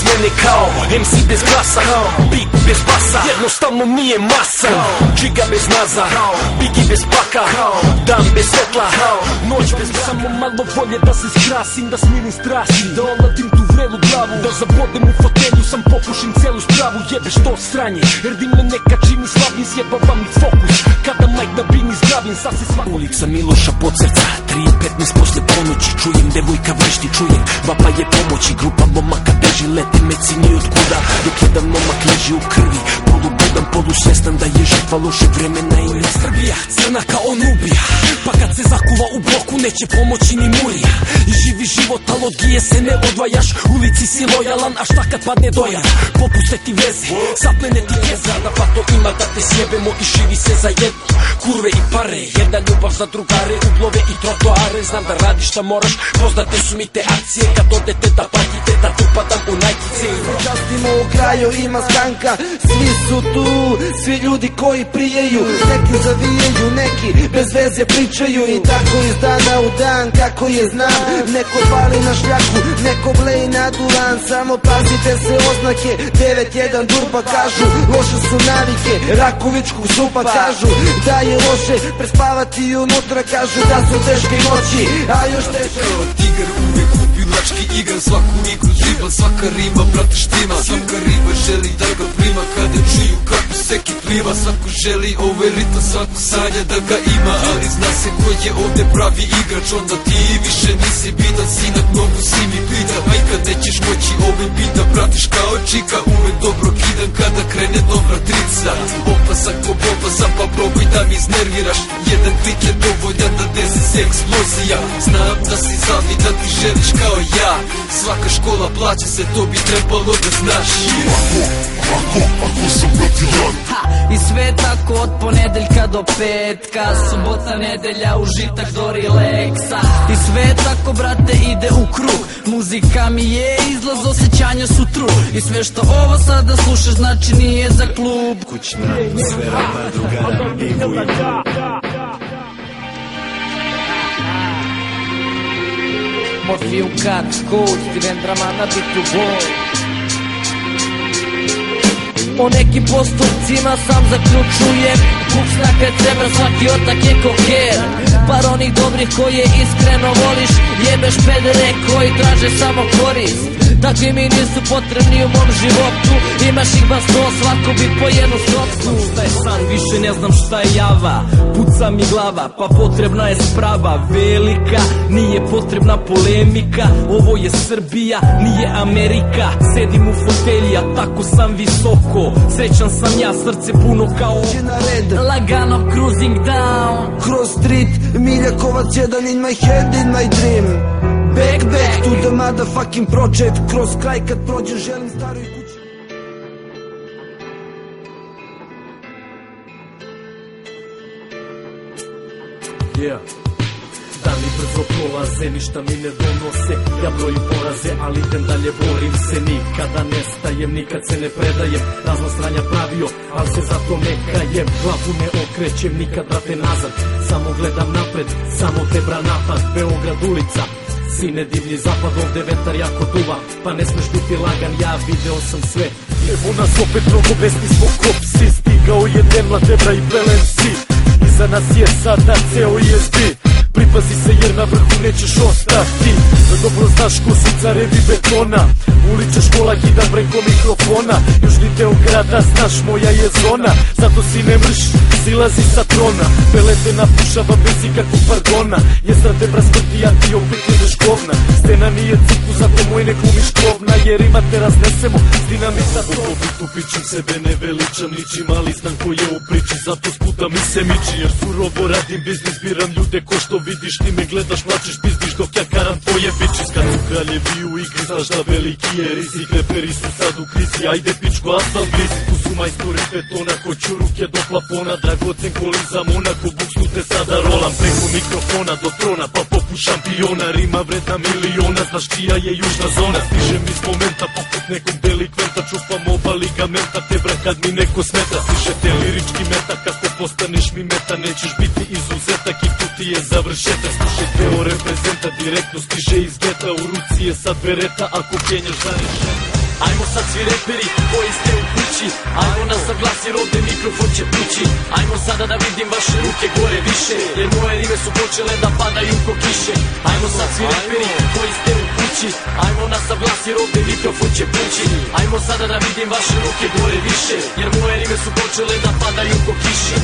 mene kao MC bez glasa, beat bez basa, jednostavno nije masa. Džiga bez naza, Bigi bez paka, dan bez svetla, noć bez mraka. Samo malo volje da se skrasim, da smirim strasti, da oladim tu vrelu glavu, da zabodem u fotelju, sam popušim celu spravu. Jebeš to sranje, jer dim me neka čini slavim, zjebava mi fokus kada majk na bini zdravim. Sad se sva ulica Miloša pod srca, 3:15 posle ponoći, čujem devojka vršti, čujem vapa je pomoći. Grupa momaka beži, lete meci ni od kuda, dok jedan momak leži u krvi, polubudan, polusvestan da je žrtva lošeg vremena i nesrbija. Crna kao Nubija, pa kad se zakuva u bloku neće pomoći ni Murija. I živi život, al od gije se ne odvajaš, ulici si lojalan, a šta kad padne dojam? Popuste ti veze, saplene ti keza, da pa to ima da te sjebemo i živi se za jedno, kurve i pare, jedna ljubav za drugare, uglove i trotoare. Znam da radiš šta moraš, poznate su mi te akcije, kad odete da platite da tu padam u najkice. Častimo u kraju, ima skanka, svi su tu, svi ljudi koji prijeju, neki zavijaju, neki bez veze pričaju. I tako iz dana u dan, kako je znam, neko pali na šljaku, neko bleji na duvan. Samo pazite se oznake, 9-1 durba kažu, loše su navike, rakovičkog supa kažu, da je loše prespavati unutra, kažu da su teške noći, a još teže. Kao tigar uvijek ubilački igram, svaku igru živa, svaka rima brate štima, svaka riba želi da ga prima, kada čuju kako seki pliva, svako želi ovaj ritam, svako sanja da ga ima, ali zna se ko je ovde pravi igrač, onda ti više nisi bitan, sinak mnogo si mi pita, aj kad nećeš moći ove bita, pratiš kao čika, uvek dobro kidam kada krene dobra trica, opasak ko boba, pa probaj da mi iznerviraš, jedan klik je dovoljan da desi se eksplozija, znam da si zavidan, ti želiš kao ja, svaka škola plaća se, to bi trebalo da znaš. Ako sam bratijan, i sve tako od ponedeljka do petka, subota, nedelja, užitak do releksa. I sve tako brate ide u krug, muzika mi je izlaz, osjećanja su true. I sve što ovo sada slušaš znači nije za klub. kućna atmosfera, dva drugara, Ivo i Morfijum kat, cool, Steven Dramana, bitu bol. O nekim postupcima sam zaključujem, kuksna kad treba svaki otak je koker. Par onih dobrih koje iskreno voliš, jebeš pedere koji traže samo korist. Takvi mi nisu potrebni u mom životu, imaš ih ba 100, svako bi po jednu stotku. Šta je san, više ne znam šta je java, puca mi glava, pa potrebna je sprava velika, nije potrebna polemika. Ovo je Srbija, nije Amerika, sedim u fotelji, a tako sam visoko. Srećan sam ja, srce puno kao lagano cruising down Cross street, Miljakovac jedan in my head, in my dream. Back to the motherfucking project. Kroz kraj kad prođe želim staroj kući. Yeah. Dani brzo prolaze, ništa mi ne donose, ja brojim poraze, ali idem dalje, borim se, nikada nestajem, nikad se ne predajem, razno sranja pravio, ali se zato ne kajem, glavu ne okrećem, nikad vrate nazad, samo gledam napred, samo tebra napad, Beograd ulica, sine divlji zapad, ovde vetar jako duva, pa ne smeš biti lagan, ja video sam sve. Evo nas opet mnogo besni smo kopsi, stigao je Demla, Debra i Belensi, iza nas je sada ceo ESB. Pripazi se jer na vrhu nećeš ostati, dobro znaš ko su carevi betona, ulična škola hidam preko mikrofona, južni deo grada znaš moja je zona, zato si ne mrš, silazi sa trona, pelete napušava bez ikakvog pardona, jestra Debra smrti, a ti opet jedeš govna, stena nije ciku, zato moj ne glumiš klovna, jer ima te raznesemo s dinamita to. Po bitu pičim sebe ne veličam ničim, ali znam ko je u priči, zato sputa mi se miči, jer surovo radim biznis, biram ljude ko što vidiš, ti me gledaš, plačeš, pizdiš dok ja karam tvoje bičiš. Kad su kraljevi u igri, znaš da veliki je rizik, reperi su sad u krizi, ajde pičko asfalt blizi, tu su majstori betona, hoću ruke do plafona, dragocen kolim za Monako, buksnu te sada rolam preko mikrofona do trona, pa poput šampiona, rima vredna miliona, znaš čija je južna zona, stižem iz momenta poput nekog delikventa, čupam oba ligamenta, tebra kad mi neko smeta, stiže te lirički meta, kako postaneš mi meta, nećeš biti izuzetak i tu ti je završetak, slušaj deo reprezenta, direktno stiže iz geta, u ruci je sad bereta, ako kenjaš zaneš. Ajmo sad svi reperi koji ste u kući, ajmo nas saglasir ovde mikrofon će pući. Ajmo sada da vidim vaše ruke gore više, jer moje rime su počele da padaju ko kiše. Ajmo sad svi reperi koji ste u kući, ajmo nas saglasir ovde mikrofon će pući. Ajmo sada da vidim vaše ruke gore više, jer moje rime su počele da padaju ko kiše.